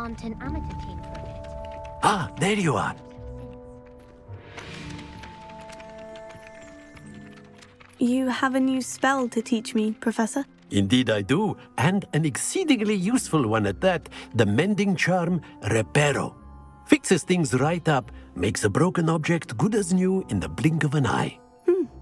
aren't an amateur team for a bit. Ah, there you are. You have a new spell to teach me, Professor? Indeed I do, and an exceedingly useful one at that, the mending charm Reparo. Fixes things right up, makes a broken object good as new in the blink of an eye.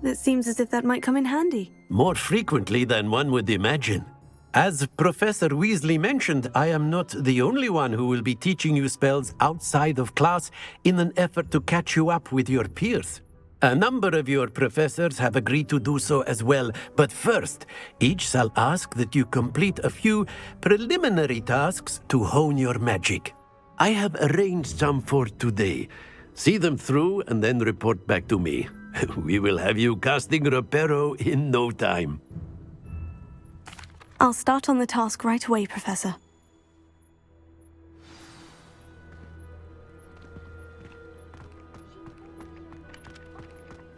It seems as if that might come in handy. More frequently than one would imagine. As Professor Weasley mentioned, I am not the only one who will be teaching you spells outside of class in an effort to catch you up with your peers. A number of your professors have agreed to do so as well, but first, each shall ask that you complete a few preliminary tasks to hone your magic. I have arranged some for today. See them through and then report back to me. We will have you casting Reparo in no time. I'll start on the task right away, Professor.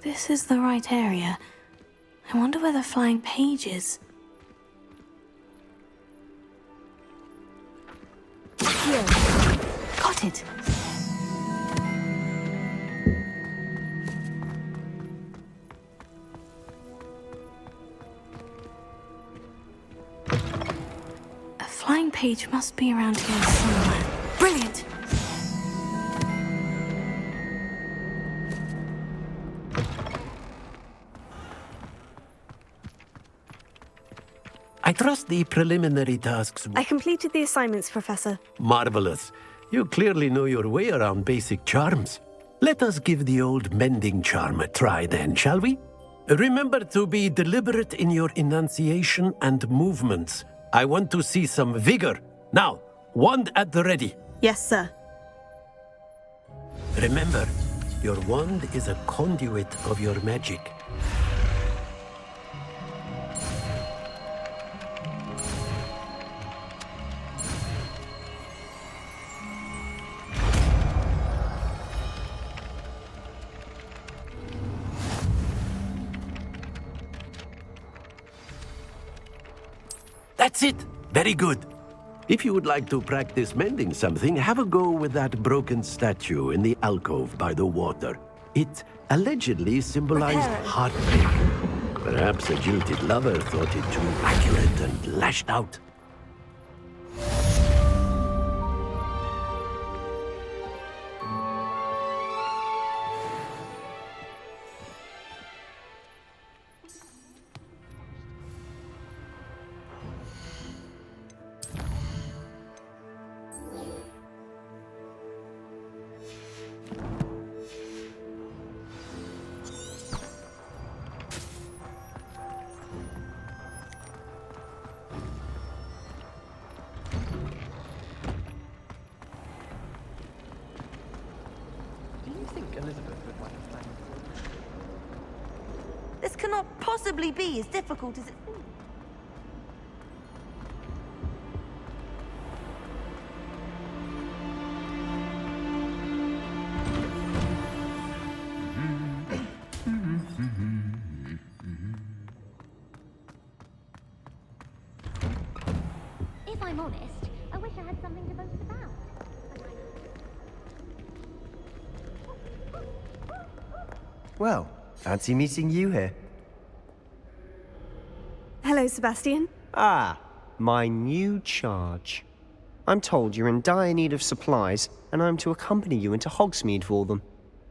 This is the right area. I wonder where the flying page is. Here. Got it. A flying page must be around here somewhere. Brilliant! I trust the preliminary tasks. I completed the assignments, Professor. Marvelous. You clearly know your way around basic charms. Let us give the old mending charm a try then, shall we? Remember to be deliberate in your enunciation and movements. I want to see some vigor. Now, wand at the ready. Yes, sir. Remember, your wand is a conduit of your magic. That's it! Very good. If you would like to practice mending something, have a go with that broken statue in the alcove by the water. It allegedly symbolized heartbreak. Perhaps a jilted lover thought it too accurate and lashed out. This cannot possibly be as difficult as it... If I'm honest, I wish I had something to boast about. Well, fancy meeting you here. Hello, Sebastian. Ah, my new charge. I'm told you're in dire need of supplies, and I'm to accompany you into Hogsmeade for them.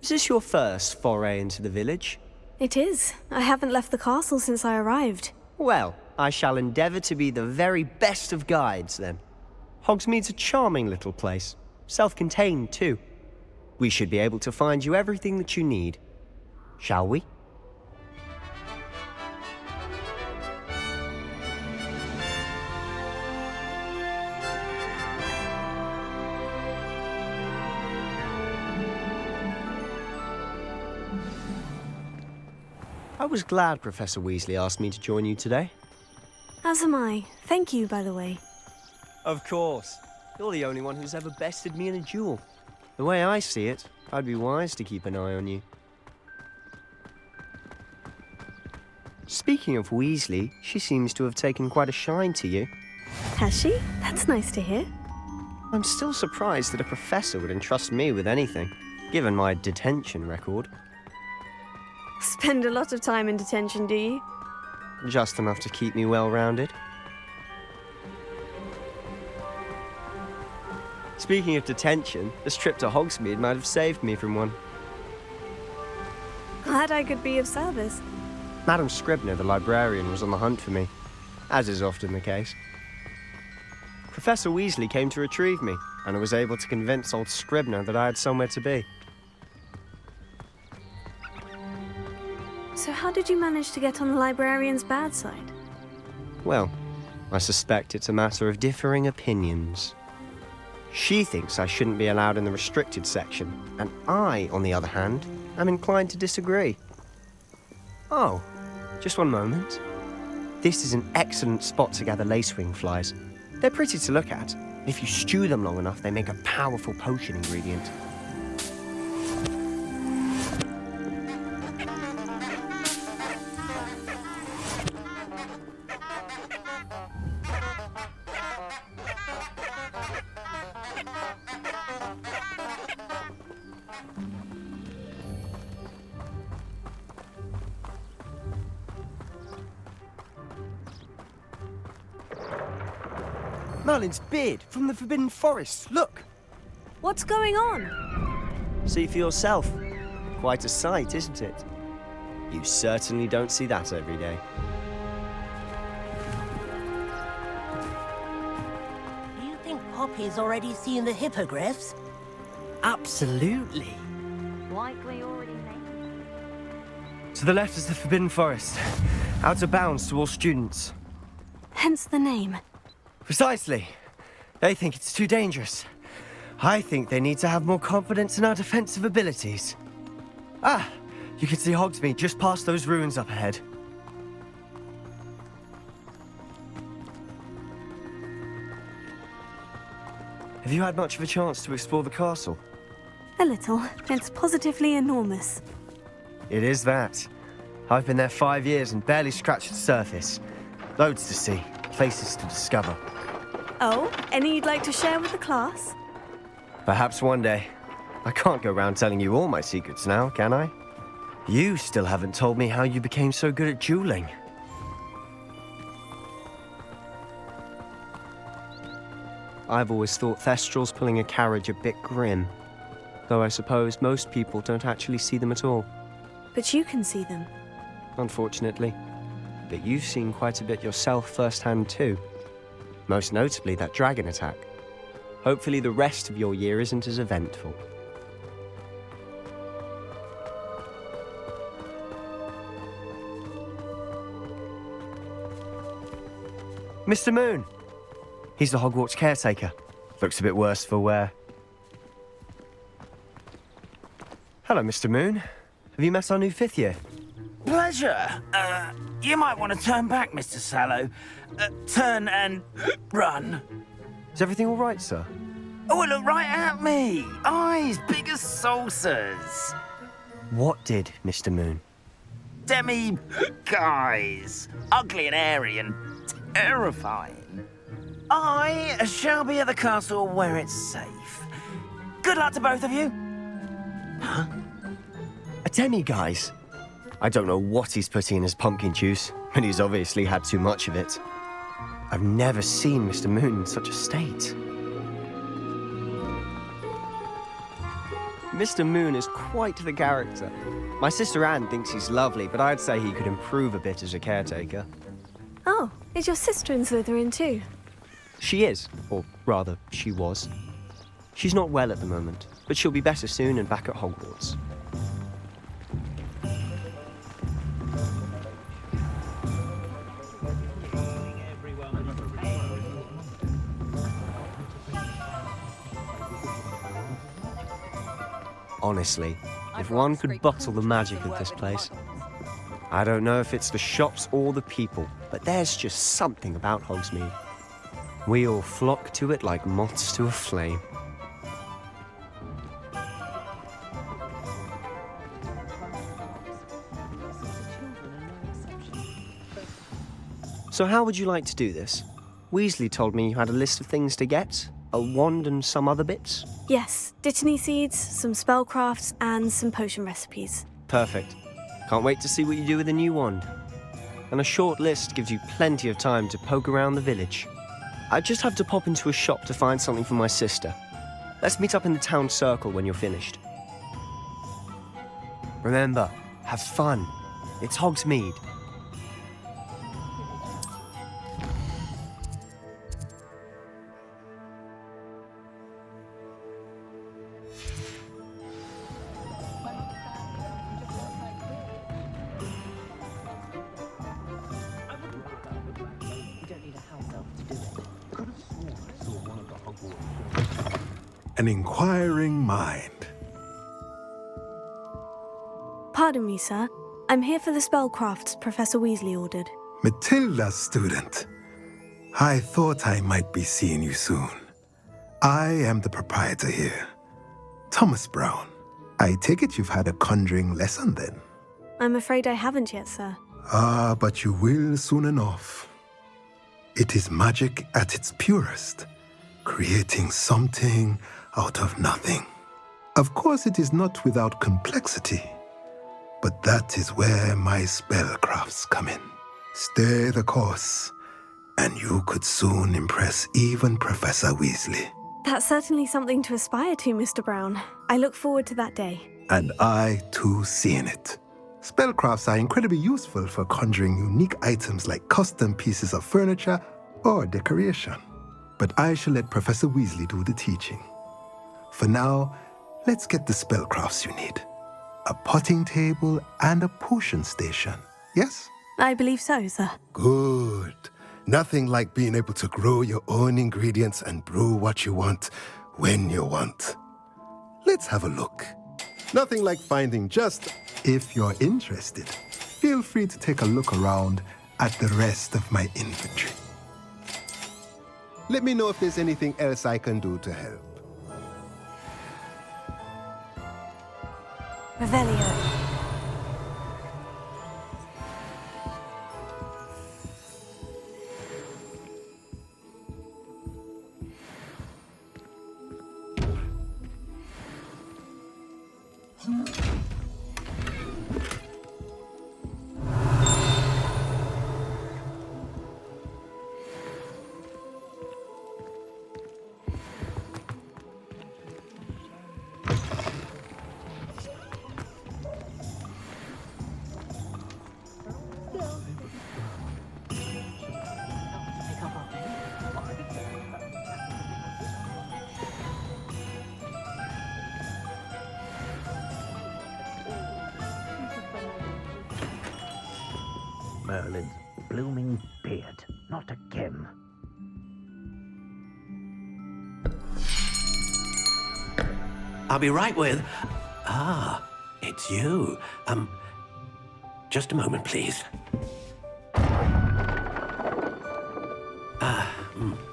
Is this your first foray into the village? It is. I haven't left the castle since I arrived. Well, I shall endeavour to be the very best of guides, then. Hogsmeade's a charming little place. Self-contained, too. We should be able to find you everything that you need. Shall we? I was glad Professor Weasley asked me to join you today. As am I. Thank you, by the way. Of course. You're the only one who's ever bested me in a duel. The way I see it, I'd be wise to keep an eye on you. Speaking of Weasley, she seems to have taken quite a shine to you. Has she? That's nice to hear. I'm still surprised that a professor would entrust me with anything, given my detention record. Spend a lot of time in detention, do you? Just enough to keep me well-rounded. Speaking of detention, this trip to Hogsmeade might have saved me from one. Glad I could be of service. Madam Scribner, the librarian, was on the hunt for me, as is often the case. Professor Weasley came to retrieve me, and I was able to convince old Scribner that I had somewhere to be. So how did you manage to get on the librarian's bad side? Well, I suspect it's a matter of differing opinions. She thinks I shouldn't be allowed in the restricted section, and I, on the other hand, am inclined to disagree. Oh, just one moment. This is an excellent spot to gather lacewing flies. They're pretty to look at. If you stew them long enough, they make a powerful potion ingredient. Merlin's beard from the Forbidden Forest, look! What's going on? See for yourself. Quite a sight, isn't it? You certainly don't see that every day. Do you think Poppy's already seen the hippogriffs? Absolutely. Likely already named. To the left is the Forbidden Forest. Out of bounds to all students. Hence the name. Precisely. They think it's too dangerous. I think they need to have more confidence in our defensive abilities. Ah, you can see Hogsmeade just past those ruins up ahead. Have you had much of a chance to explore the castle? A little. It's positively enormous. It is that. I've been there 5 years and barely scratched the surface. Loads to see, places to discover. Oh, any you'd like to share with the class? Perhaps one day. I can't go around telling you all my secrets now, can I? You still haven't told me how you became so good at dueling. I've always thought Thestrals pulling a carriage a bit grim. Though I suppose most people don't actually see them at all. But you can see them. Unfortunately. But you've seen quite a bit yourself firsthand too. Most notably that dragon attack. Hopefully the rest of your year isn't as eventful. Mr. Moon! He's the Hogwarts caretaker. Looks a bit worse for wear. Hello, Mr. Moon. Have you met our new 5th year? Pleasure. You might want to turn back, Mr. Sallow. Turn and run. Is everything all right, sir? Oh, look right at me. Eyes big as saucers. What did, Mr. Moon? Guys. Ugly and airy and terrifying. I shall be at the castle where it's safe. Good luck to both of you. Huh? A demi-guise? I don't know what he's putting in his pumpkin juice, but he's obviously had too much of it. I've never seen Mr. Moon in such a state. Mr. Moon is quite the character. My sister Anne thinks he's lovely, but I'd say he could improve a bit as a caretaker. Oh, is your sister in Slytherin too? She is, or rather, she was. She's not well at the moment, but she'll be better soon and back at Hogwarts. Honestly, if one could bottle the magic of this place. I don't know if it's the shops or the people, but there's just something about Hogsmeade. We all flock to it like moths to a flame. So how would you like to do this? Weasley told me you had a list of things to get. A wand and some other bits? Yes, dittany seeds, some spellcrafts, and some potion recipes. Perfect. Can't wait to see what you do with the new wand. And a short list gives you plenty of time to poke around the village. I just have to pop into a shop to find something for my sister. Let's meet up in the town circle when you're finished. Remember, have fun. It's Hogsmeade. An inquiring mind. Pardon me, sir. I'm here for the spellcrafts Professor Weasley ordered. Matilda's student. I thought I might be seeing you soon. I am the proprietor here, Thomas Brown. I take it you've had a conjuring lesson then? I'm afraid I haven't yet, sir. Ah, but you will soon enough. It is magic at its purest, creating something out of nothing. Of course, it is not without complexity, but that is where my spellcrafts come in. Stay the course, and you could soon impress even Professor Weasley. That's certainly something to aspire to, Mr. Brown. I look forward to that day. And I, too, seeing it. Spellcrafts are incredibly useful for conjuring unique items like custom pieces of furniture or decoration. But I shall let Professor Weasley do the teaching. For now, let's get the spellcrafts you need. A potting table and a potion station, yes? I believe so, sir. Good. Nothing like being able to grow your own ingredients and brew what you want, when you want. Let's have a look. Nothing like finding just, if you're interested, feel free to take a look around at the rest of my inventory. Let me know if there's anything else I can do to help. Revelio. Merlin's blooming beard. Not again. I'll be right with... Ah, it's you. Just a moment, please.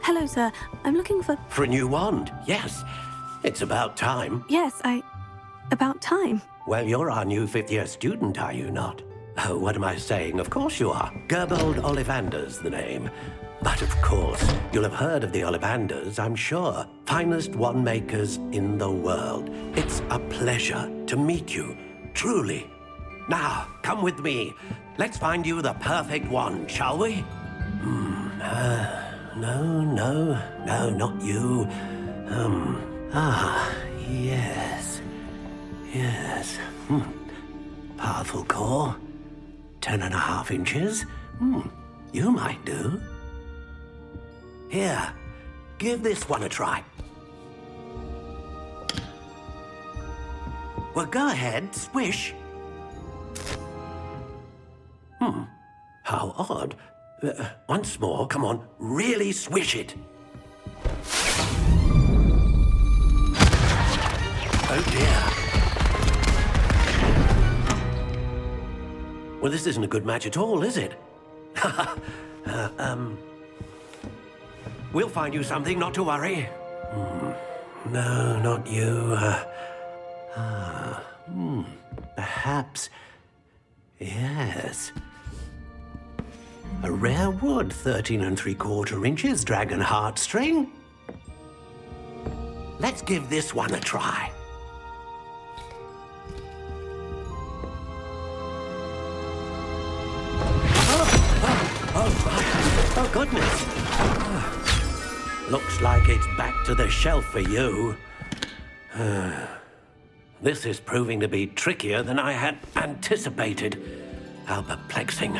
Hello, sir. I'm looking for... For a new wand, yes. It's about time. Yes, about time. Well, you're our new fifth-year student, are you not? Oh, what am I saying? Of course you are. Gerbold Ollivander's the name. But of course, you'll have heard of the Ollivanders, I'm sure. Finest wand makers in the world. It's a pleasure to meet you, truly. Now, come with me. Let's find you the perfect wand, shall we? No, not you. Yes. Powerful core. 10.5 inches. You might do. Here, give this one a try. Well, go ahead, swish. How odd. Once more, come on, really swish it. Oh dear. Well, this isn't a good match at all, is it? We'll find you something, not to worry. No, not you. Perhaps... Yes. A rare wood, 13 3/4 inches, dragon heartstring. Let's give this one a try. Oh, goodness. Looks like it's back to the shelf for you. This is proving to be trickier than I had anticipated. How perplexing.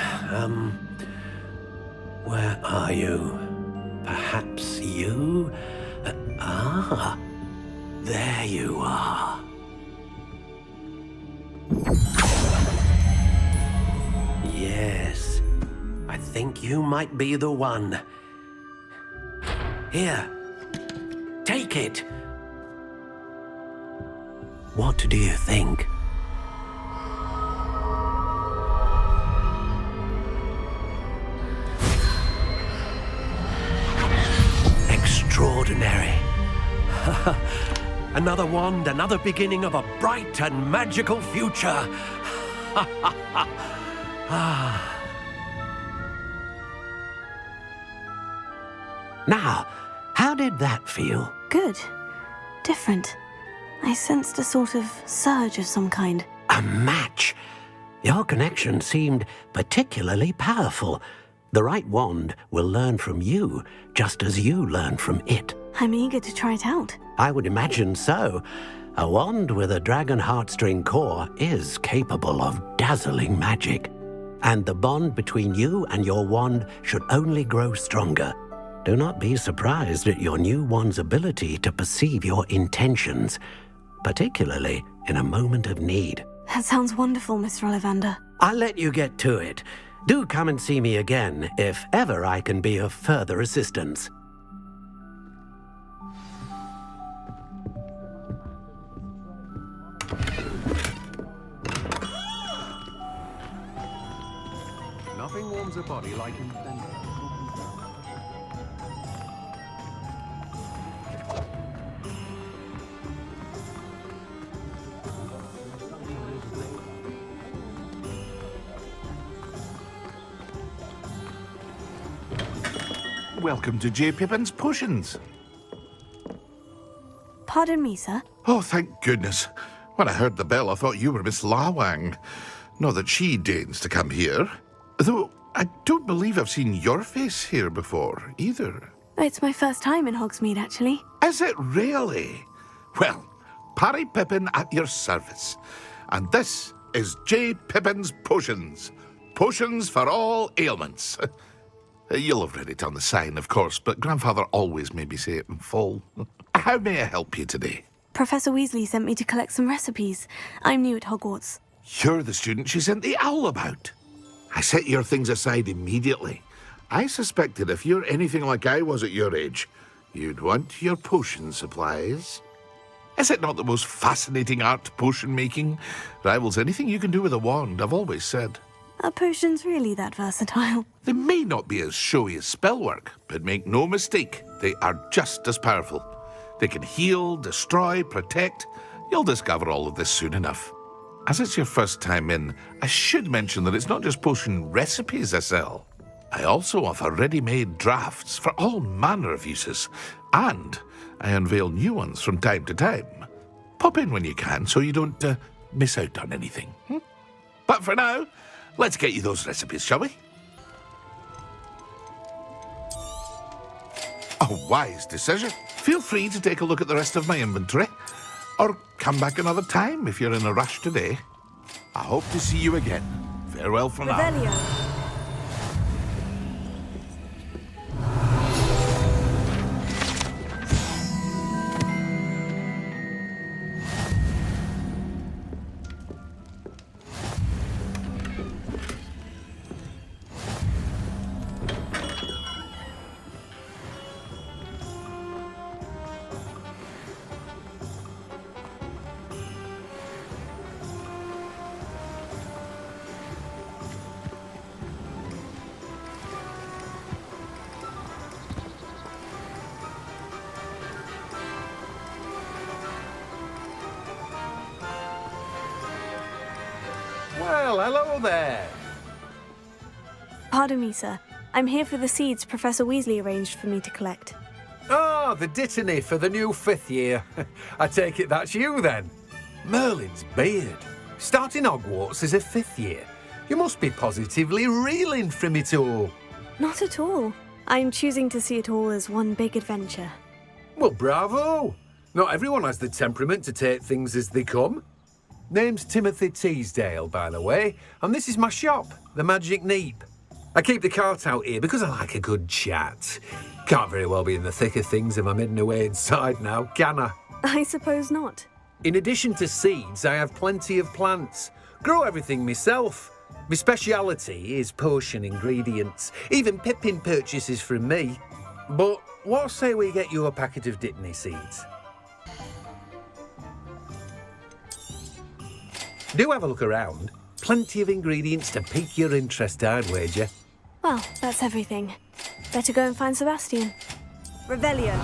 Where are you? Perhaps you? There you are. Yes, I think you might be the one. Here, take it. What do you think? Extraordinary. Another wand, another beginning of a bright and magical future. Now, how did that feel? Good. Different. I sensed a sort of surge of some kind. A match. Your connection seemed particularly powerful. The right wand will learn from you, just as you learn from it. I'm eager to try it out. I would imagine so. A wand with a dragon heartstring core is capable of dazzling magic. And the bond between you and your wand should only grow stronger. Do not be surprised at your new wand's ability to perceive your intentions, particularly in a moment of need. That sounds wonderful, Mr. Ollivander. I'll let you get to it. Do come and see me again if ever I can be of further assistance. Nothing warms a body like Welcome to J. Pippin's Potions. Pardon me, sir. Oh, thank goodness. When I heard the bell, I thought you were Miss Lawang. Not that she deigns to come here. Though I don't believe I've seen your face here before, either. It's my first time in Hogsmeade, actually. Is it really? Well, Parry Pippin at your service. And this is J. Pippin's Potions. Potions for all ailments. You'll have read it on the sign, of course, but Grandfather always made me say it in full. How may I help you today? Professor Weasley sent me to collect some recipes. I'm new at Hogwarts. You're the student she sent the owl about. I set your things aside immediately. I suspected if you're anything like I was at your age, you'd want your potion supplies. Is it not the most fascinating art, potion making? Rivals anything you can do with a wand, I've always said. Are potions really that versatile? They may not be as showy as spellwork, but make no mistake, they are just as powerful. They can heal, destroy, protect. You'll discover all of this soon enough. As it's your first time in, I should mention that it's not just potion recipes I sell. I also offer ready-made drafts for all manner of uses, and I unveil new ones from time to time. Pop in when you can so you don't miss out on anything. But for now, let's get you those recipes, shall we? A wise decision. Feel free to take a look at the rest of my inventory, or come back another time if you're in a rush today. I hope to see you again. Farewell for now. Revelio. Well, hello there. Pardon me, sir. I'm here for the seeds Professor Weasley arranged for me to collect. Ah, the dittany for the new 5th year. I take it that's you then. Merlin's beard. Starting Hogwarts as a 5th year. You must be positively reeling from it all. Not at all. I'm choosing to see it all as one big adventure. Well, bravo. Not everyone has the temperament to take things as they come. Name's Timothy Teasdale, by the way, and this is my shop, the Magic Neep. I keep the cart out here because I like a good chat. Can't very well be in the thick of things if I'm hidden away inside now, can I? I suppose not. In addition to seeds, I have plenty of plants. Grow everything myself. My speciality is potion ingredients. Even Pippin purchases from me. But what say we get you a packet of Dittany seeds? Do have a look around. Plenty of ingredients to pique your interest, I'd wager. Well, that's everything. Better go and find Sebastian. Revelio.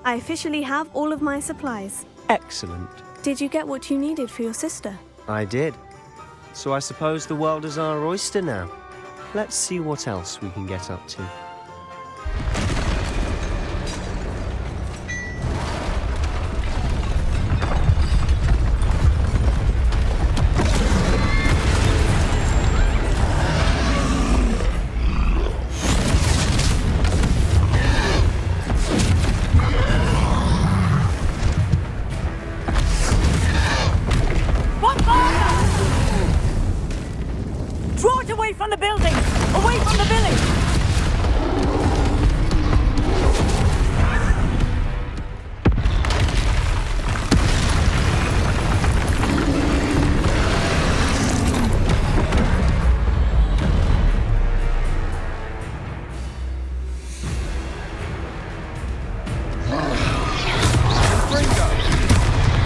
I officially have all of my supplies. Excellent. Did you get what you needed for your sister? I did. So I suppose the world is our oyster now. Let's see what else we can get up to. Draw it away from the building! Away from the village!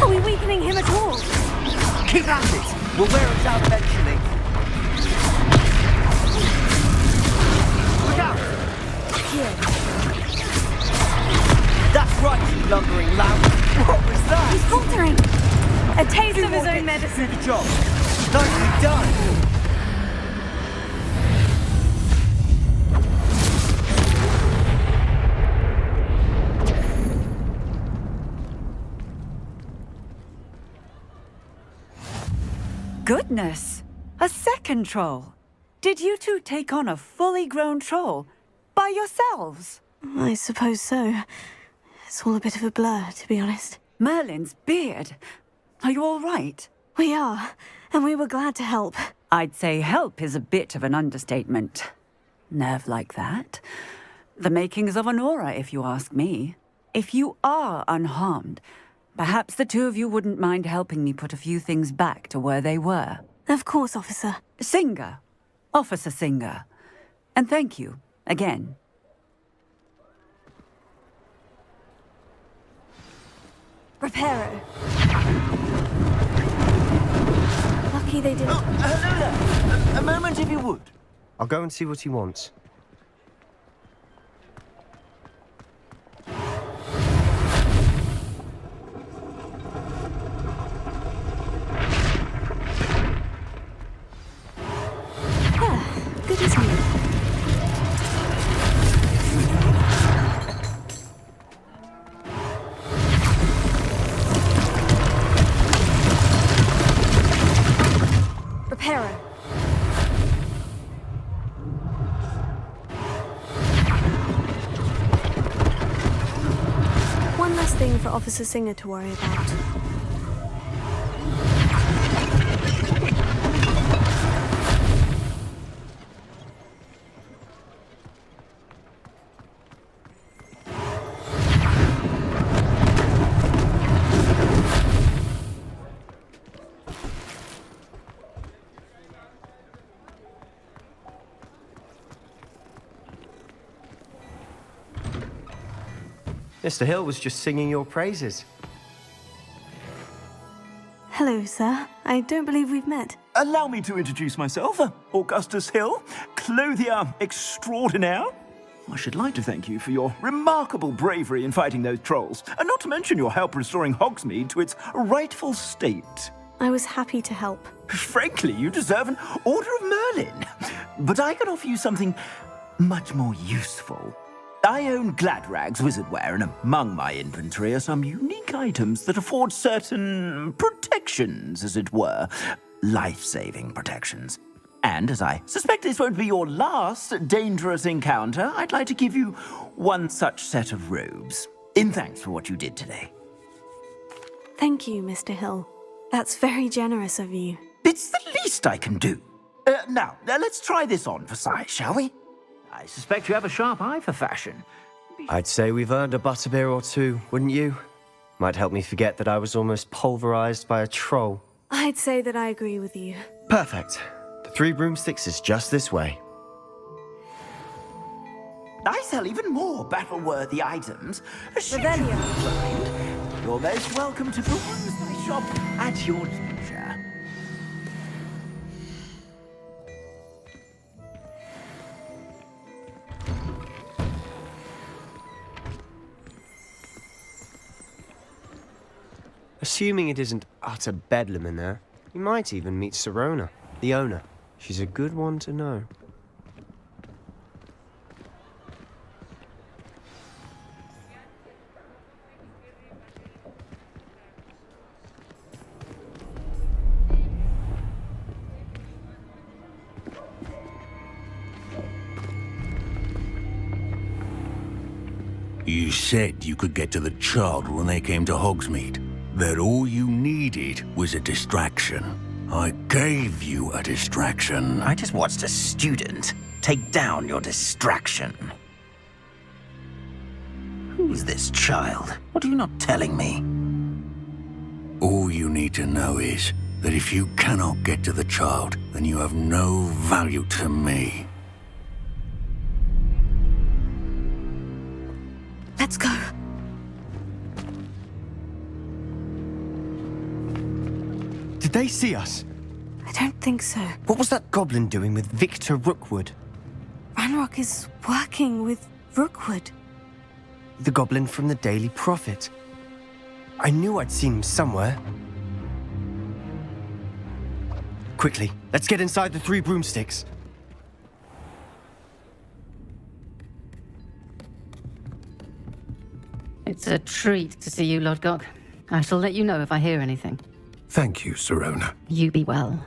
Are we weakening him at all? Keep at it! We'll wear it down eventually. Look out! Here. That's right, you lumbering lout. What was that? He's faltering. A taste of his More own hits to medicine. do the job. Nicely done. Goodness! A second troll! Did you two take on a fully grown troll by yourselves? I suppose so. It's all a bit of a blur, to be honest. Merlin's beard. Are you all right? We are, and we were glad to help. I'd say help is a bit of an understatement. Nerve like that. The makings of an aura, if you ask me. If you are unharmed, perhaps the two of you wouldn't mind helping me put a few things back to where they were. Of course, officer. Singer. Officer Singer. And thank you, again. Reparo. Lucky they didn't. Hello there. A moment if you would. I'll go and see what he wants. Good as new. Reparo. One less thing for Officer Singer to worry about. Mr. Hill was just singing your praises. Hello, sir. I don't believe we've met. Allow me to introduce myself, Augustus Hill, clothier extraordinaire. I should like to thank you for your remarkable bravery in fighting those trolls, and not to mention your help restoring Hogsmeade to its rightful state. I was happy to help. Frankly, you deserve an Order of Merlin. But I can offer you something much more useful. I own Gladrag's wizardware, and among my inventory are some unique items that afford certain protections, as it were. Life-saving protections. And as I suspect this won't be your last dangerous encounter, I'd like to give you one such set of robes, in thanks for what you did today. Thank you, Mr. Hill. That's very generous of you. It's the least I can do. Now, let's try this on for size, shall we? I suspect you have a sharp eye for fashion. I'd say we've earned a butterbeer or two, wouldn't you? Might help me forget that I was almost pulverized by a troll. I'd say that I agree with you. Perfect. The Three Broomsticks is just this way. I sell even more battle-worthy items. Revelio. You're most welcome to peruse my shop at your leisure. Assuming it isn't utter bedlam in there, you might even meet Sirona, the owner. She's a good one to know. You said you could get to the child when they came to Hogsmeade. That all you needed was a distraction. I gave you a distraction. I just watched a student take down your distraction. Who's this child? What are you not telling me? All you need to know is that if you cannot get to the child, then you have no value to me. Let's go. Did they see us? I don't think so. What was that goblin doing with Victor Rookwood? Ranrock is working with Rookwood. The goblin from the Daily Prophet. I knew I'd seen him somewhere. Quickly, let's get inside the Three Broomsticks. It's a treat to see you, Lodgok. I shall let you know if I hear anything. Thank you, Sirona. You be well.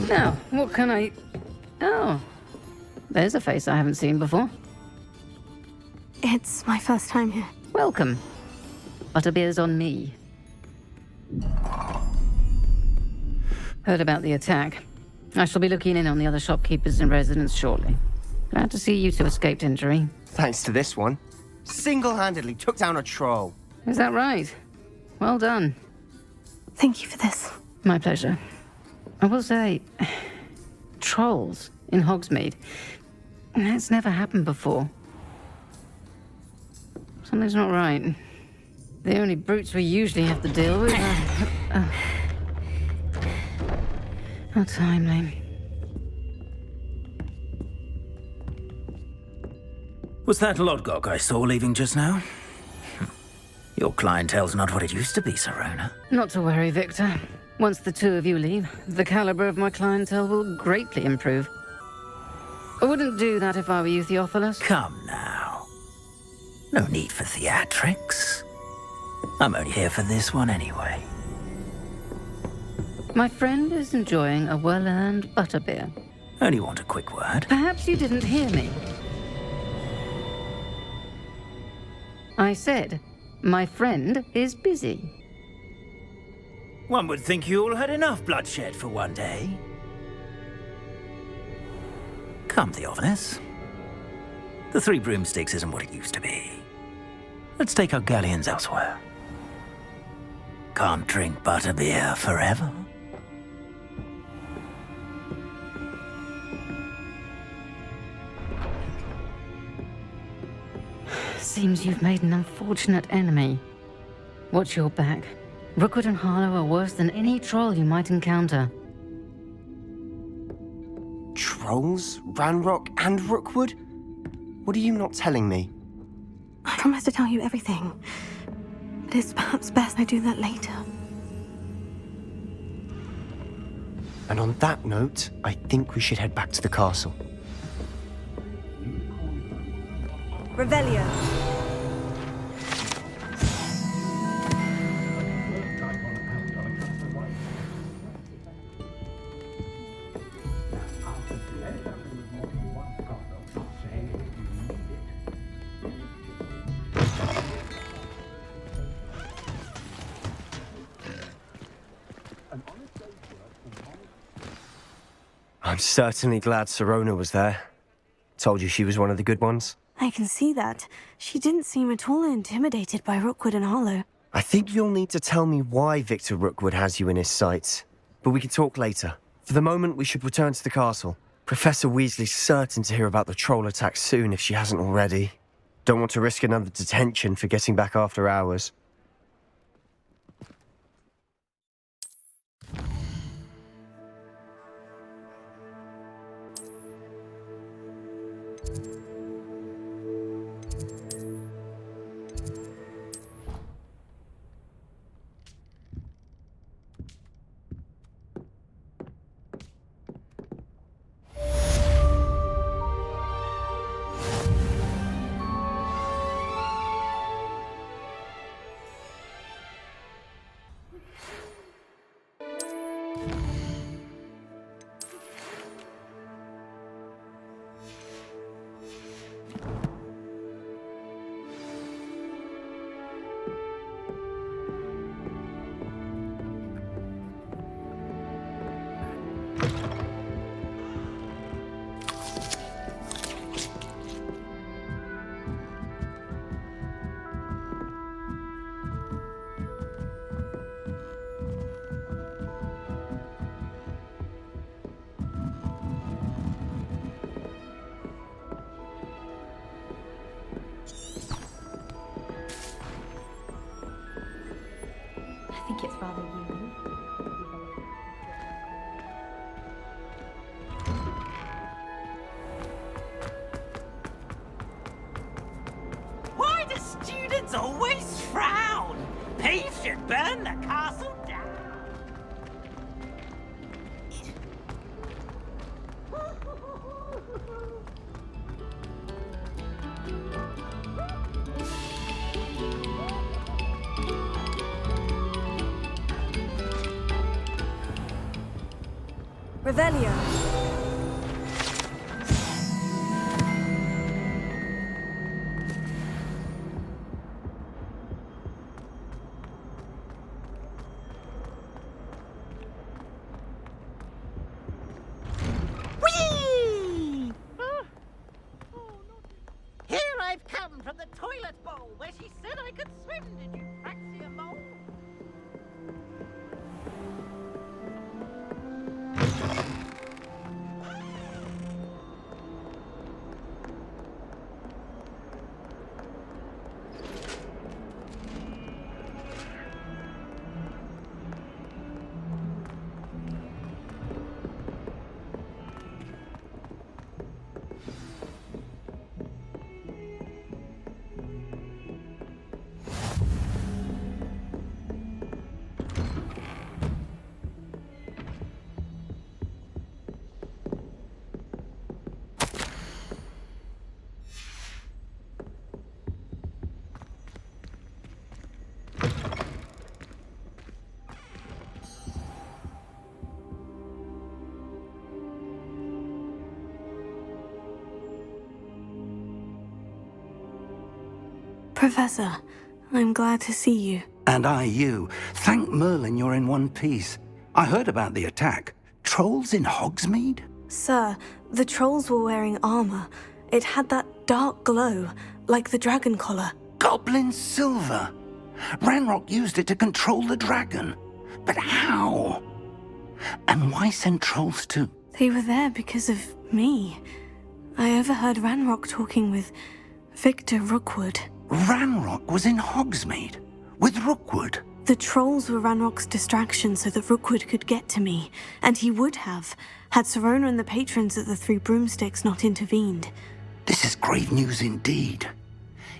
Now, what can I... Oh, there's a face I haven't seen before. It's my first time here. Welcome. Butterbeer's on me. Heard about the attack. I shall be looking in on the other shopkeepers and residents shortly. Glad to see you two escaped injury. Thanks to this one. Single-handedly took down a troll. Is that right? Well done. Thank you for this. My pleasure. I will say, trolls in Hogsmeade. That's never happened before. Something's not right. The only brutes we usually have to deal with are... How timely. Was that Lodgok I saw leaving just now? Your clientele's not what it used to be, Sirona. Not to worry, Victor. Once the two of you leave, the caliber of my clientele will greatly improve. I wouldn't do that if I were you, Theophilus. Come now. No need for theatrics. I'm only here for this one anyway. My friend is enjoying a well-earned butterbeer. Only want a quick word. Perhaps you didn't hear me. I said, my friend is busy. One would think you all had enough bloodshed for one day. Come, Theophilus. The Three Broomsticks isn't what it used to be. Let's take our galleons elsewhere. can't drink butterbeer forever. Seems you've made an unfortunate enemy. Watch your back. Rookwood and Harlow are worse than any troll you might encounter. Trolls? Ranrock and Rookwood? What are you not telling me? I promise to tell you everything. But it's perhaps best I do that later. And on that note, I think we should head back to the castle. Revelio. I'm certainly glad Sirona was there. Told you she was one of the good ones. I can see that. She didn't seem at all intimidated by Rookwood and Harlow. I think you'll need to tell me why Victor Rookwood has you in his sights. But we can talk later. For the moment, we should return to the castle. Professor Weasley's certain to hear about the troll attack soon if she hasn't already. Don't want to risk another detention for getting back after hours. I think it's rather human. Why do students always frown? Peeves should burn the castle down. Revelio. Whee! Here I've come from the toilet bowl where she said I could swim. Did you fancy a mole? Professor, I'm glad to see you. And I you. Thank Merlin you're in one piece. I heard about the attack. Trolls in Hogsmeade? Sir, the trolls were wearing armor. It had that dark glow, like the dragon collar. Goblin silver. Ranrock used it to control the dragon. But how? And why send trolls too? They were there because of me. I overheard Ranrock talking with Victor Rookwood. Ranrock was in Hogsmeade with Rookwood. The trolls were Ranrock's distraction so that Rookwood could get to me, and he would have, had Serona and the patrons at the Three Broomsticks not intervened. This is grave news indeed.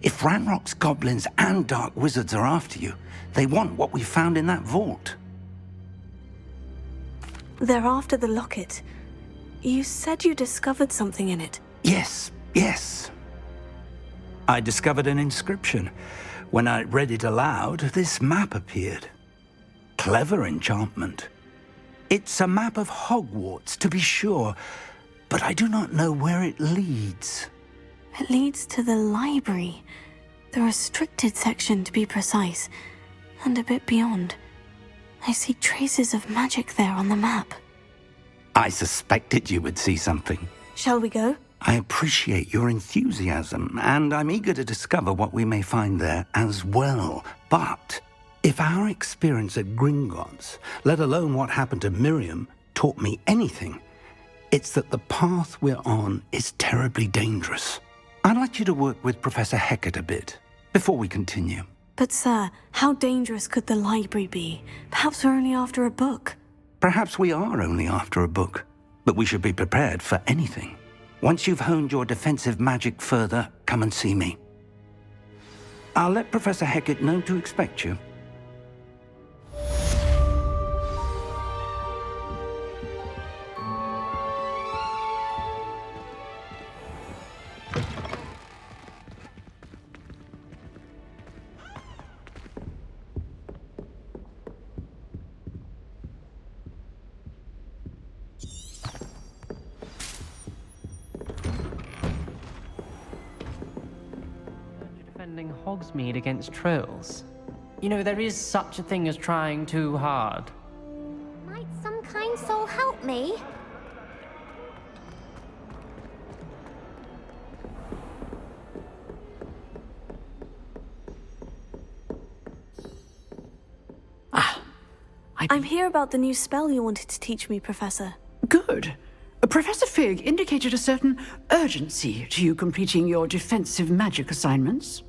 If Ranrock's goblins and dark wizards are after you, they want what we found in that vault. They're after the locket. You said you discovered something in it. Yes. I discovered an inscription. When I read it aloud, this map appeared. Clever enchantment. It's a map of Hogwarts, to be sure, but I do not know where it leads. It leads to the library. The restricted section, to be precise, and a bit beyond. I see traces of magic there on the map. I suspected you would see something. Shall we go? I appreciate your enthusiasm, and I'm eager to discover what we may find there as well. But if our experience at Gringotts, let alone what happened to Miriam, taught me anything, it's that the path we're on is terribly dangerous. I'd like you to work with Professor Hecat a bit before we continue. But sir, how dangerous could the library be? Perhaps we're only after a book. Perhaps we are only after a book, but we should be prepared for anything. Once you've honed your defensive magic further, come and see me. I'll let Professor Hecat know to expect you. Defending Hogsmeade against trolls. You know, there is such a thing as trying too hard. Might some kind soul help me? I'm here about the new spell you wanted to teach me, Professor. Good. Professor Fig indicated a certain urgency to you completing your defensive magic assignments.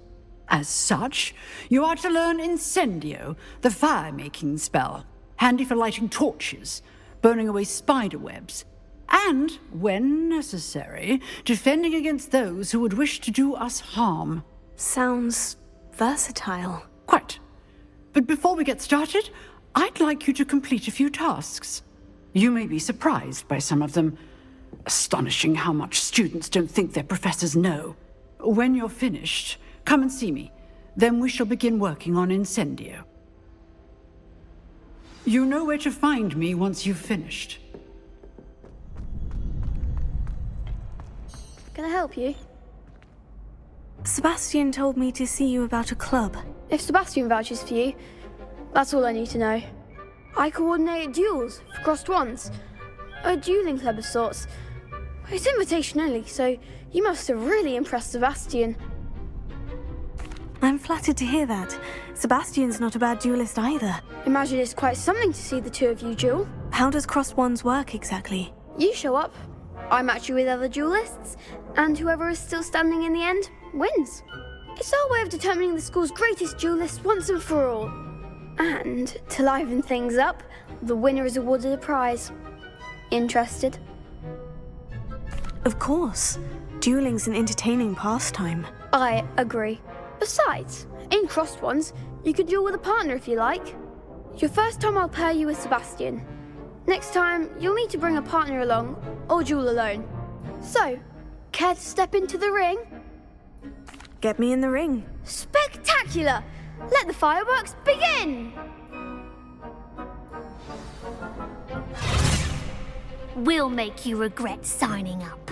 As such, you are to learn Incendio, the fire-making spell, handy for lighting torches, burning away spider webs, and, when necessary, defending against those who would wish to do us harm. Sounds versatile. Quite. But before we get started, I'd like you to complete a few tasks. You may be surprised by some of them. Astonishing how much students don't think their professors know. When you're finished, come and see me. Then we shall begin working on Incendio. You know where to find me once you've finished. Can I help you? Sebastian told me to see you about a club. If Sebastian vouches for you, that's all I need to know. I coordinate duels for crossed wands. A dueling club of sorts. It's invitation only, so you must have really impressed Sebastian. I'm flattered to hear that. Sebastian's not a bad duelist either. Imagine it's quite something to see the two of you duel. How does crossed wands work exactly? You show up, I match you with other duelists, and whoever is still standing in the end wins. It's our way of determining the school's greatest duelist once and for all. And, to liven things up, the winner is awarded a prize. Interested? Of course. Dueling's an entertaining pastime. I agree. Besides, in crossed ones, you could duel with a partner if you like. Your first time I'll pair you with Sebastian. Next time, you'll need to bring a partner along, or duel alone. So, care to step into the ring? Get me in the ring. Spectacular! Let the fireworks begin! We'll make you regret signing up.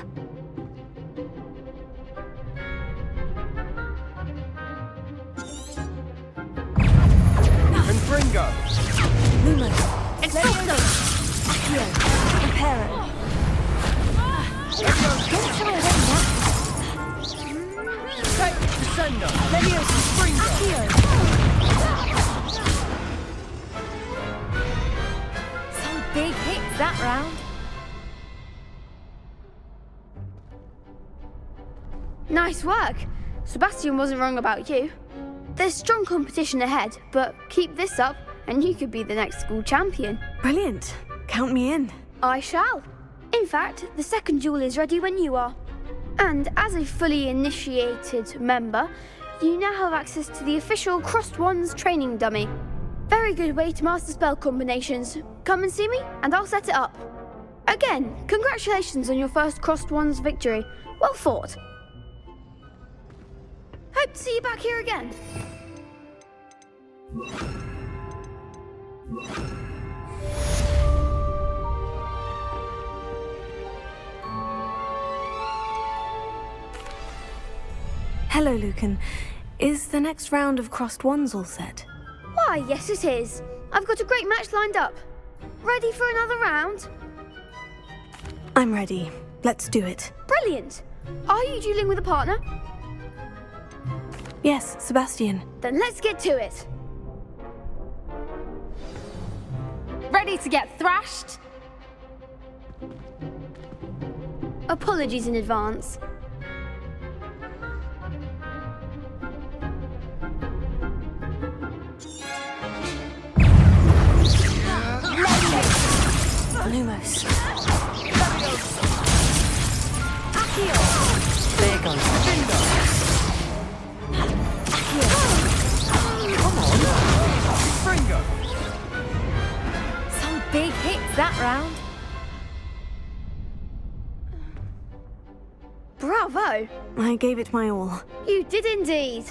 Confringo! Lumos! Expulso! Accio! Impero! Don't shy away now. Take Descendo! Leviosa! Springo! Accio! that round. Nice work. Sebastian wasn't wrong about you. There's strong competition ahead, but keep this up and you could be the next school champion. Brilliant. Count me in. I shall. In fact, the second duel is ready when you are. And as a fully initiated member, you now have access to the official Crossed Wands training dummy. Very good way to master spell combinations. Come and see me and I'll set it up. Again, congratulations on your first Crossed Wands victory. Well fought. Hope to see you back here again. Hello, Lucan. Is the next round of Crossed Wands all set? Why, yes it is. I've got a great match lined up. Ready for another round? I'm ready. Let's do it. Brilliant. Are you dueling with a partner? Yes, Sebastian. Then let's get to it. Ready to get thrashed? Apologies in advance. Lumos. There goes Bingo. Come on. Fringo. Some big hits that round. Bravo. I gave it my all. You did indeed.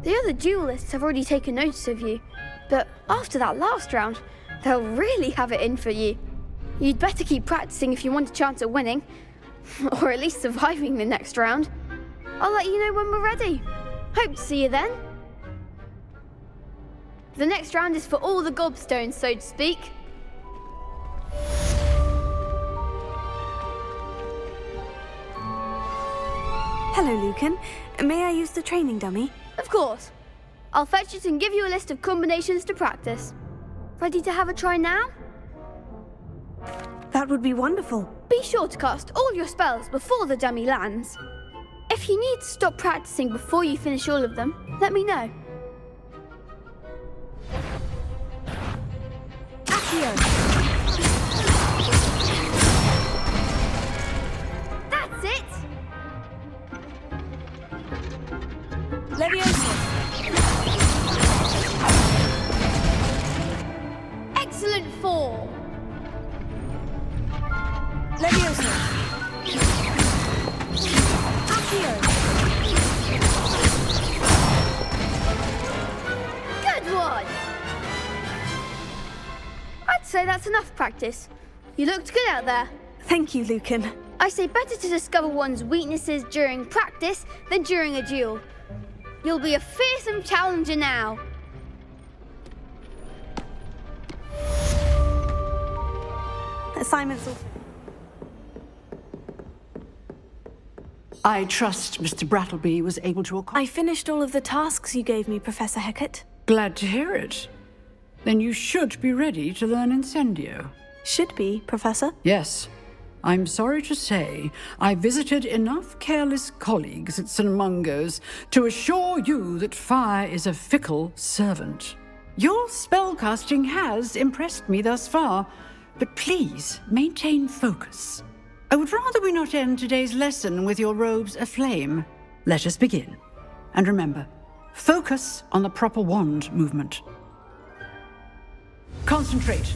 The other duelists have already taken notice of you, but after that last round, they'll really have it in for you. You'd better keep practicing if you want a chance at winning, or at least surviving the next round. I'll let you know when we're ready. Hope to see you then. The next round is for all the gobstones, so to speak. Hello, Lucan. May I use the training dummy? Of course. I'll fetch it and give you a list of combinations to practice. Ready to have a try now? That would be wonderful. Be sure to cast all your spells before the dummy lands. If you need to stop practicing before you finish all of them, let me know. Accio! That's it! Leviosa! Excellent form! Leviosa! Accio! Good one! I'd say that's enough practice. You looked good out there. Thank you, Lucan. I say better to discover one's weaknesses during practice than during a duel. You'll be a fearsome challenger now. Assignments. I trust Mr. Brattleby was able to accomplish. I finished all of the tasks you gave me, Professor Hecat. Glad to hear it. Then you should be ready to learn Incendio. Should be, Professor. Yes. I'm sorry to say I visited enough careless colleagues at St. Mungo's to assure you that fire is a fickle servant. Your spellcasting has impressed me thus far, but please maintain focus. I would rather we not end today's lesson with your robes aflame. Let us begin. And remember, focus on the proper wand movement. Concentrate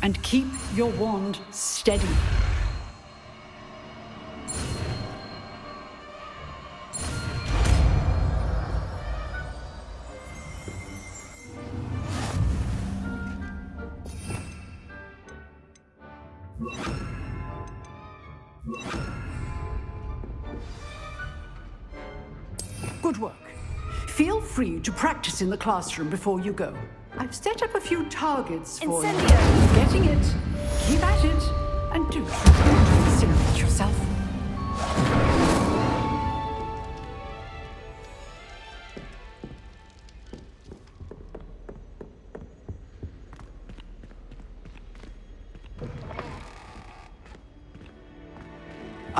and keep your wand steady. Good work. Feel free to practice in the classroom before you go. I've set up a few targets for you. Getting it. Keep at it. And do try to incinerate yourself.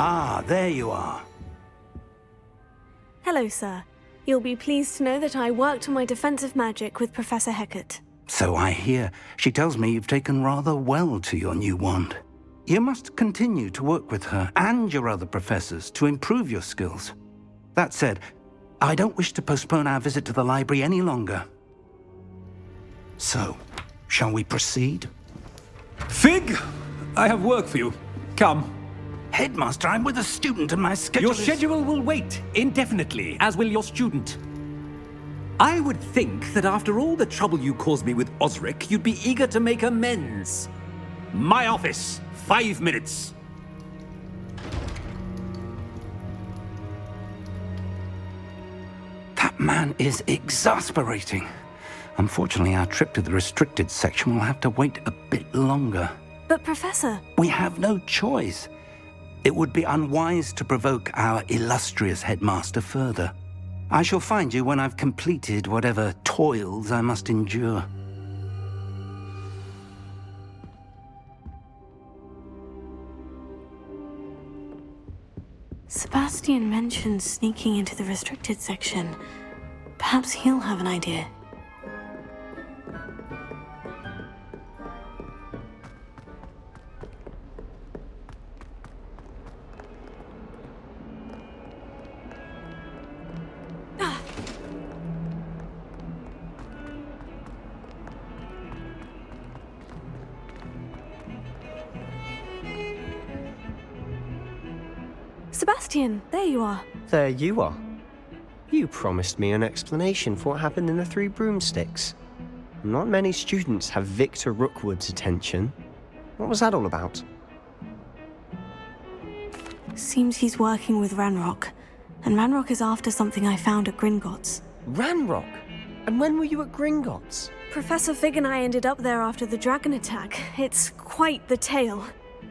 Ah, there you are. Hello, sir. You'll be pleased to know that I worked on my defensive magic with Professor Hecat. So I hear. She tells me you've taken rather well to your new wand. You must continue to work with her and your other professors to improve your skills. That said, I don't wish to postpone our visit to the library any longer. So, shall we proceed? Fig! I have work for you. Come. Headmaster, I'm with a student and my schedule Your schedule will wait indefinitely, as will your student. I would think that after all the trouble you caused me with Osric, you'd be eager to make amends. My office, 5 minutes. That man is exasperating. Unfortunately, our trip to the restricted section will have to wait a bit longer. But, Professor... We have no choice. It would be unwise to provoke our illustrious headmaster further. I shall find you when I've completed whatever toils I must endure. Sebastian mentioned sneaking into the restricted section. Perhaps he'll have an idea. Sebastian, there you are. There you are. You promised me an explanation for what happened in the Three Broomsticks. Not many students have Victor Rookwood's attention. What was that all about? Seems he's working with Ranrock. And Ranrock is after something I found at Gringotts. Ranrock? And when were you at Gringotts? Professor Fig and I ended up there after the dragon attack. It's quite the tale.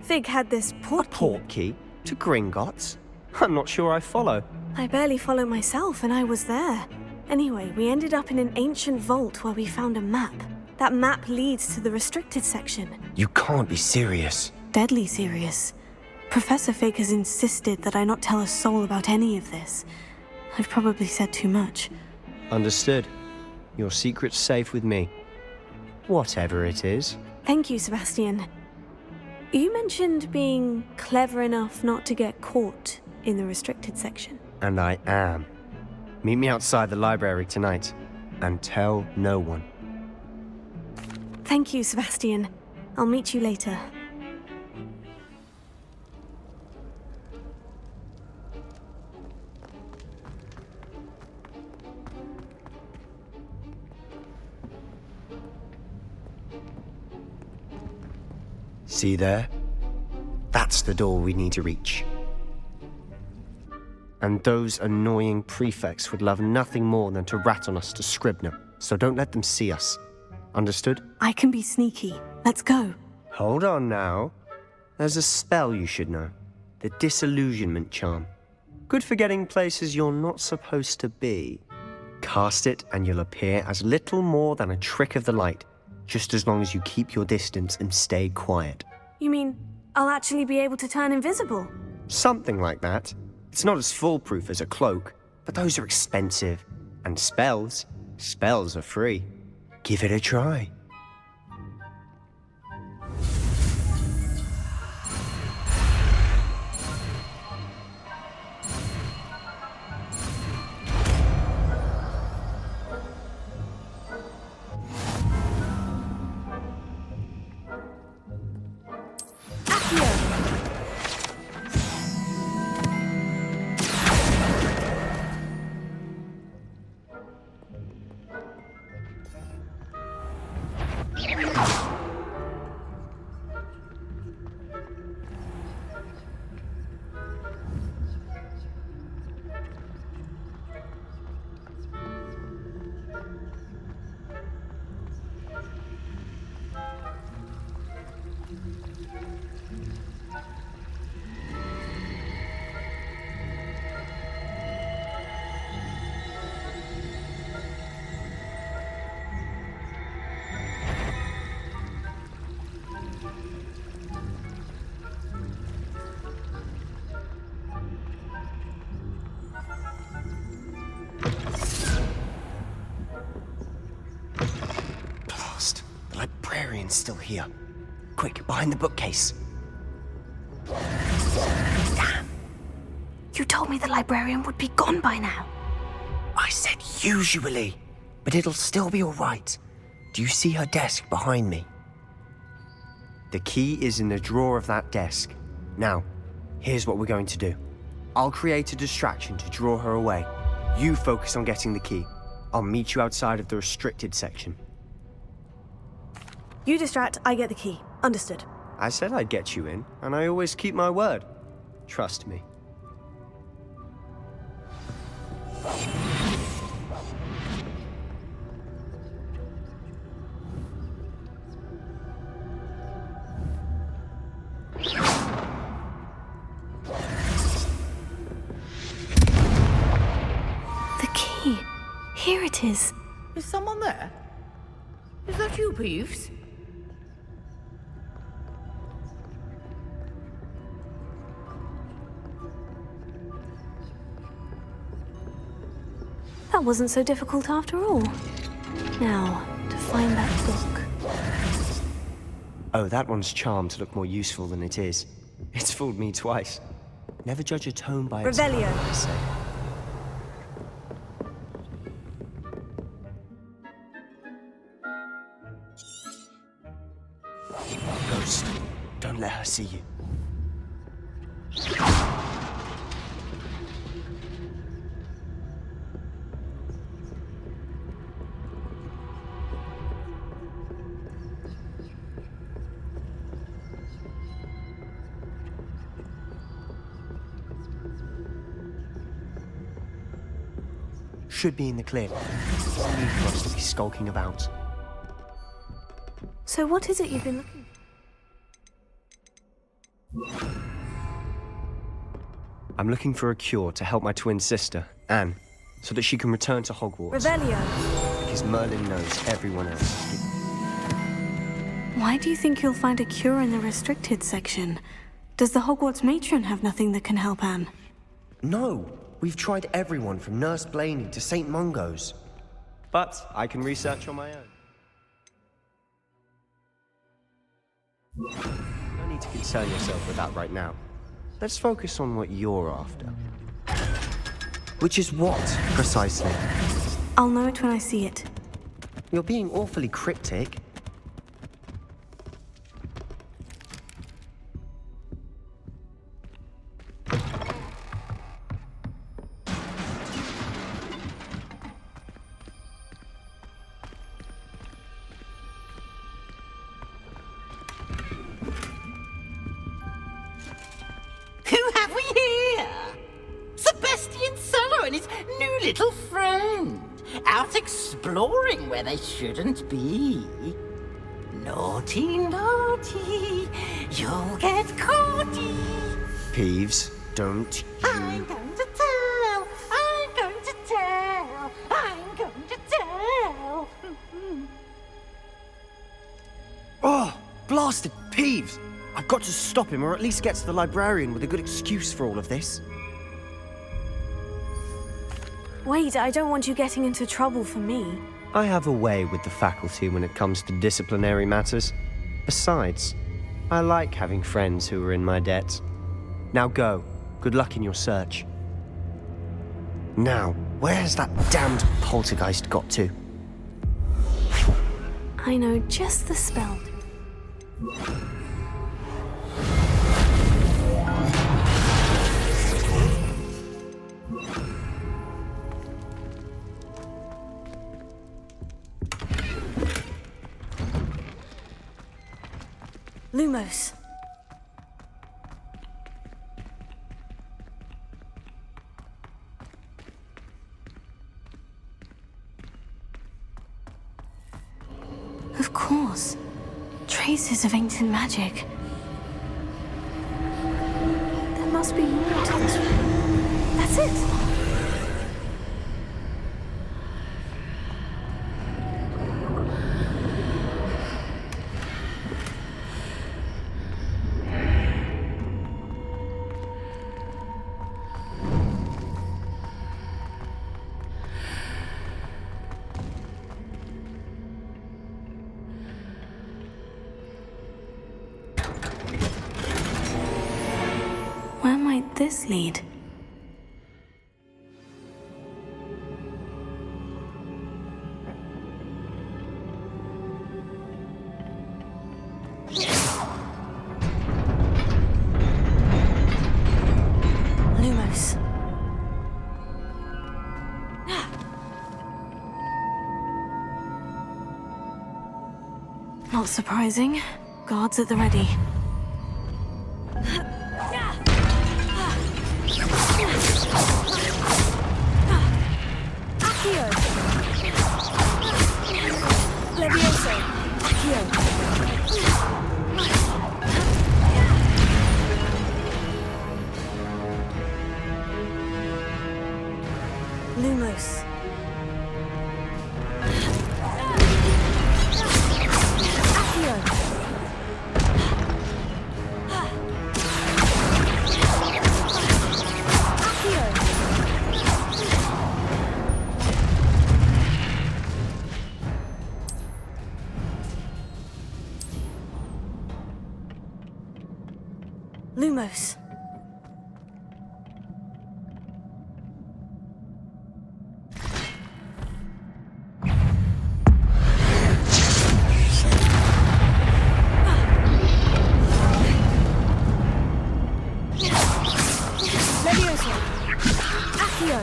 Fig had this portkey. A portkey? To Gringotts? I'm not sure I follow. I barely follow myself, and I was there. Anyway, we ended up in an ancient vault where we found a map. That map leads to the restricted section. You can't be serious. Deadly serious. Professor Fig has insisted that I not tell a soul about any of this. I've probably said too much. Understood. Your secret's safe with me. Whatever it is. Thank you, Sebastian. You mentioned being clever enough not to get caught in the restricted section. And I am. Meet me outside the library tonight, and tell no one. Thank you, Sebastian. I'll meet you later. See there? That's the door we need to reach. And those annoying prefects would love nothing more than to rat on us to Scribner, so don't let them see us. Understood? I can be sneaky. Let's go. Hold on now. There's a spell you should know. The Disillusionment Charm. Good for getting places you're not supposed to be. Cast it and you'll appear as little more than a trick of the light, just as long as you keep your distance and stay quiet. You mean I'll actually be able to turn invisible? Something like that. It's not as foolproof as a cloak, but those are expensive. And spells are free. Give it a try. librarian's still here. Quick, behind the bookcase. Damn. You told me the librarian would be gone by now. I said usually, but it'll still be all right. Do you see her desk behind me? The key is in the drawer of that desk. Now, here's what we're going to do. I'll create a distraction to draw her away. You focus on getting the key. I'll meet you outside of the restricted section. You distract, I get the key. Understood. I said I'd get you in, and I always keep my word. Trust me. The key. Here it is. Is someone there? Is that you, Peeves? That wasn't so difficult after all. Now, to find that book. Oh, that one's charmed to look more useful than it is. It's fooled me twice. Never judge a tone by its Revelio. color, I say. Ghost, don't let her see you. Should be in the clear. No need for us to be skulking about. So what is it you've been looking for? I'm looking for a cure to help my twin sister, Anne, so that she can return to Hogwarts. Revelio. Because Merlin knows everyone else. Why do you think you'll find a cure in the restricted section? Does the Hogwarts matron have nothing that can help Anne? No, we've tried everyone from Nurse Blaney to St. Mungo's. But I can research on my own. No need to concern yourself with that right now. Let's focus on what you're after. Which is what, precisely? I'll know it when I see it. You're being awfully cryptic. Little friend, out exploring where they shouldn't be. Naughty, naughty, you'll get caughty. Peeves, don't you... I'm going to tell, I'm going to tell, I'm going to tell. Oh, blasted Peeves! I've got to stop him, or at least get to the librarian with a good excuse for all of this. Wait, I don't want you getting into trouble for me. I have a way with the faculty when it comes to disciplinary matters. Besides, I like having friends who are in my debt. Now go. Good luck in your search. Now, where's that damned poltergeist got to? I know just the spell. Lumos. Of course. Traces of ancient magic. There must be more to this room. That's it. might this lead? Lumos. Not surprising. Guards at the ready. Accio. Levioso. Accio. Lumos. Lumos. Levioso. Accio.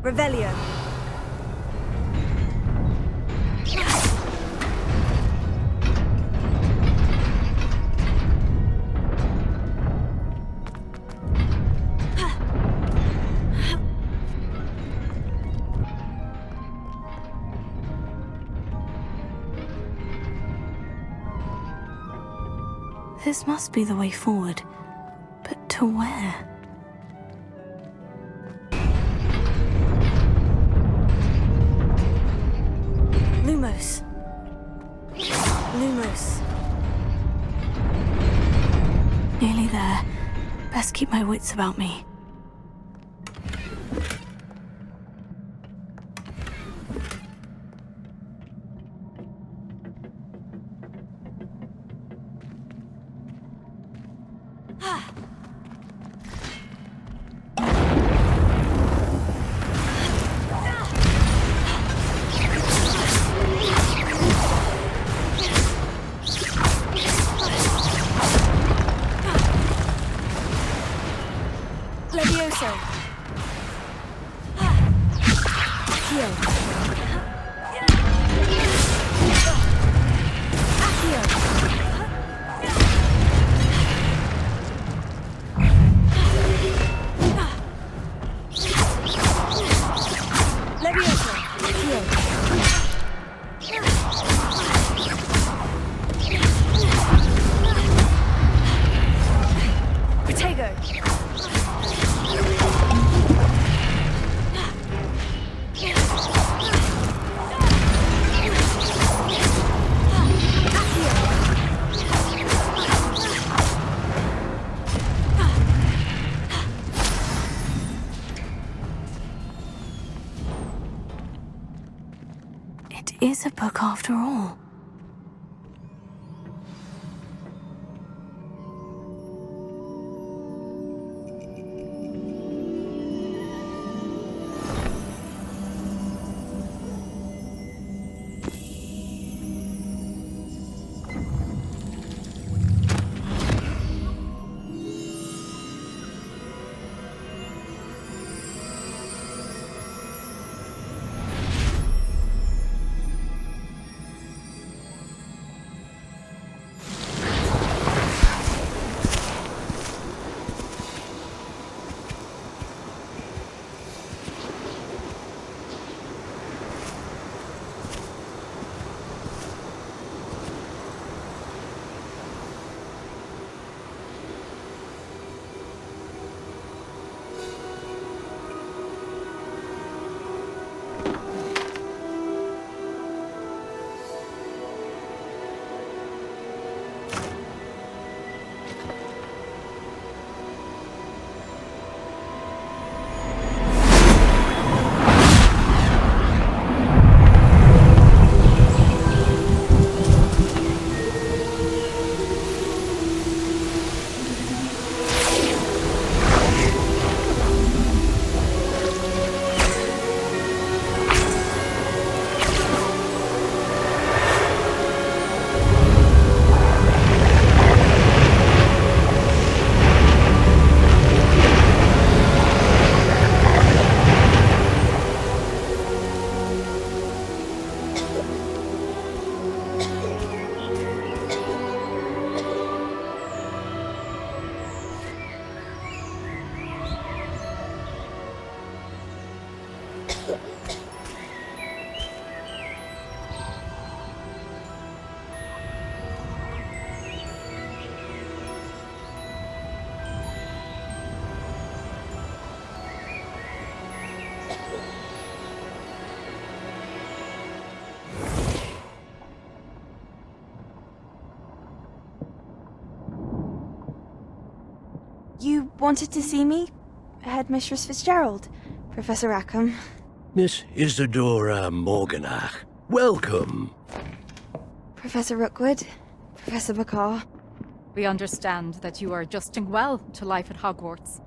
Revelio. This must be the way forward. But to where? Lumos. Lumos. Nearly there. Best keep my wits about me. Levioso. Accio. Accio. Levioso. Accio. Protego. It is a book after all. You wanted to see me? Headmistress Fitzgerald, Professor Rackham. Miss Isadora Morganach, welcome. Professor Rookwood, Professor McCaw. We understand that you are adjusting well to life at Hogwarts.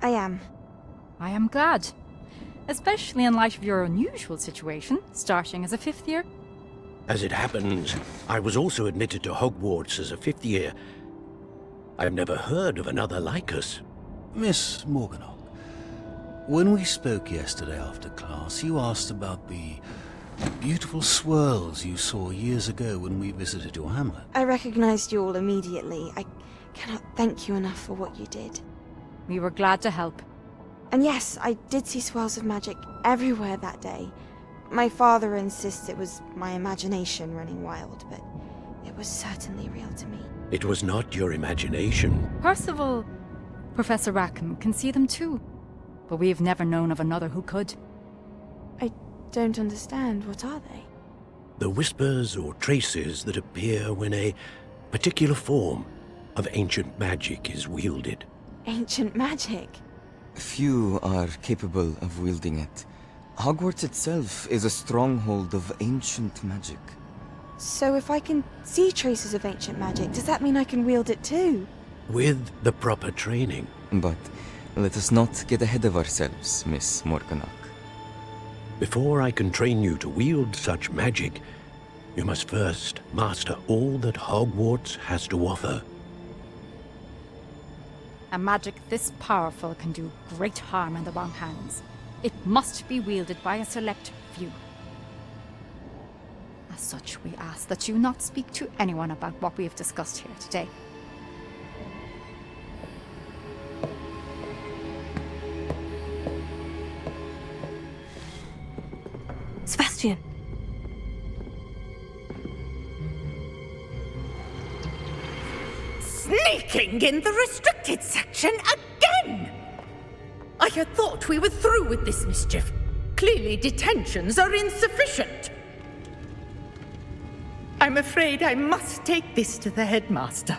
I am. I am glad. Especially in light of your unusual situation, starting as a 5th year. As it happens, I was also admitted to Hogwarts as a 5th year. I've never heard of another like us. Miss Morganach, when we spoke yesterday after class, you asked about the beautiful swirls you saw years ago when we visited your hamlet. I recognized you all immediately. I cannot thank you enough for what you did. We were glad to help. And yes, I did see swirls of magic everywhere that day. My father insists it was my imagination running wild, but it was certainly real to me. It was not your imagination. Percival, Professor Rackham can see them too. But we have never known of another who could. I don't understand. What are they? The whispers or traces that appear when a particular form of ancient magic is wielded. Ancient magic? Few are capable of wielding it. Hogwarts itself is a stronghold of ancient magic. So if I can see traces of ancient magic, does that mean I can wield it too? With the proper training. But let us not get ahead of ourselves, Miss Morganach. Before I can train you to wield such magic, you must first master all that Hogwarts has to offer. A magic this powerful can do great harm in the wrong hands. It must be wielded by a select few. As such, we ask that you not speak to anyone about what we have discussed here today. Sebastian. Sneaking in the restricted section again! I had thought we were through with this mischief. Clearly detentions are insufficient. I'm afraid I must take this to the headmaster.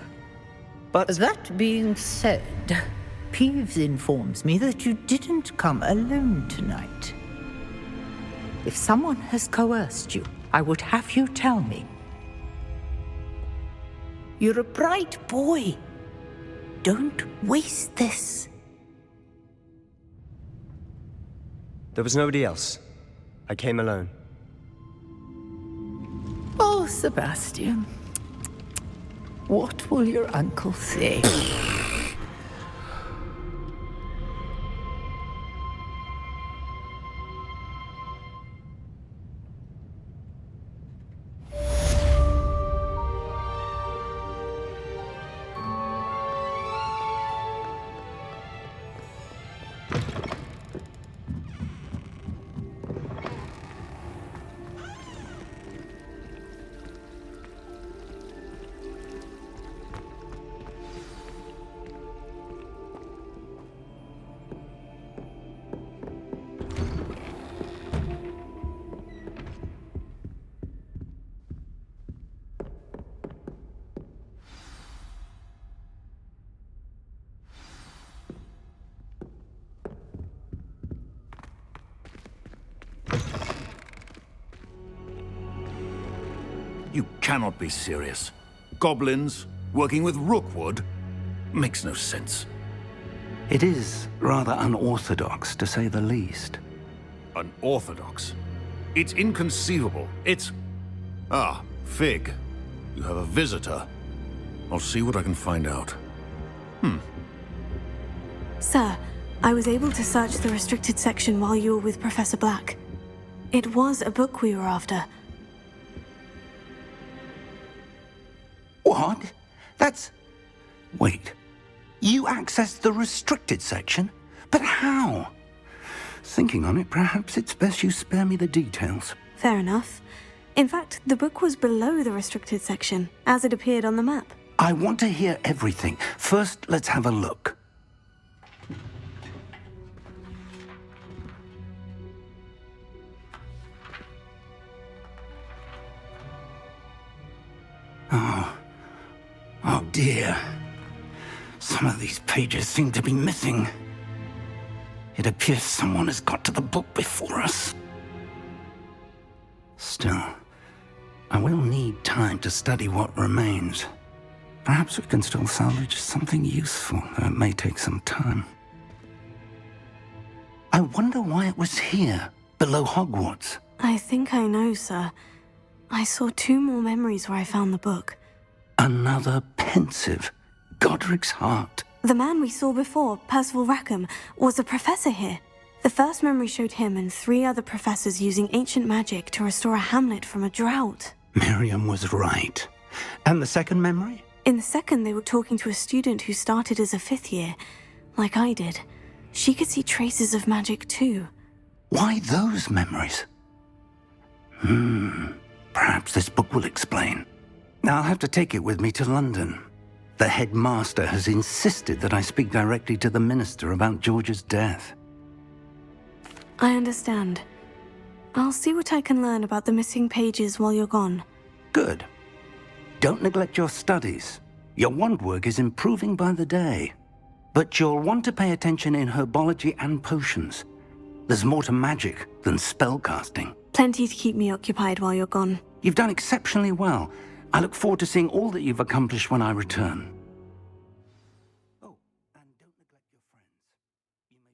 But that being said, Peeves informs me that you didn't come alone tonight. If someone has coerced you, I would have you tell me. You're a bright boy. Don't waste this. There was nobody else. I came alone. Oh, Sebastian. What will your uncle say? You cannot be serious. Goblins working with Rookwood? Makes no sense. It is rather unorthodox, to say the least. Unorthodox? It's inconceivable. It's... Ah, Fig. You have a visitor. I'll see what I can find out. Sir, I was able to search the restricted section while you were with Professor Black. It was a book we were after. What? That's... Wait. You accessed the restricted section? But how? Thinking on it, perhaps it's best you spare me the details. Fair enough. In fact, the book was below the restricted section, as it appeared on the map. I want to hear everything. First, let's have a look. Oh dear. Some of these pages seem to be missing. It appears someone has got to the book before us. Still, I will need time to study what remains. Perhaps we can still salvage something useful, though it may take some time. I wonder why it was here, below Hogwarts. I think I know, sir. I saw 2 more memories where I found the book. Another pensive, Godric's heart. The man we saw before, Percival Rackham, was a professor here. The first memory showed him and 3 other professors using ancient magic to restore a hamlet from a drought. Miriam was right. And the second memory? In the second, they were talking to a student who started as a 5th year, like I did. She could see traces of magic too. Why those memories? Perhaps this book will explain. I'll have to take it with me to London. The headmaster has insisted that I speak directly to the minister about George's death. I understand. I'll see what I can learn about the missing pages while you're gone. Good. Don't neglect your studies. Your wand work is improving by the day. But you'll want to pay attention in herbology and potions. There's more to magic than spellcasting. Plenty to keep me occupied while you're gone. You've done exceptionally well. I look forward to seeing all that you've accomplished when I return.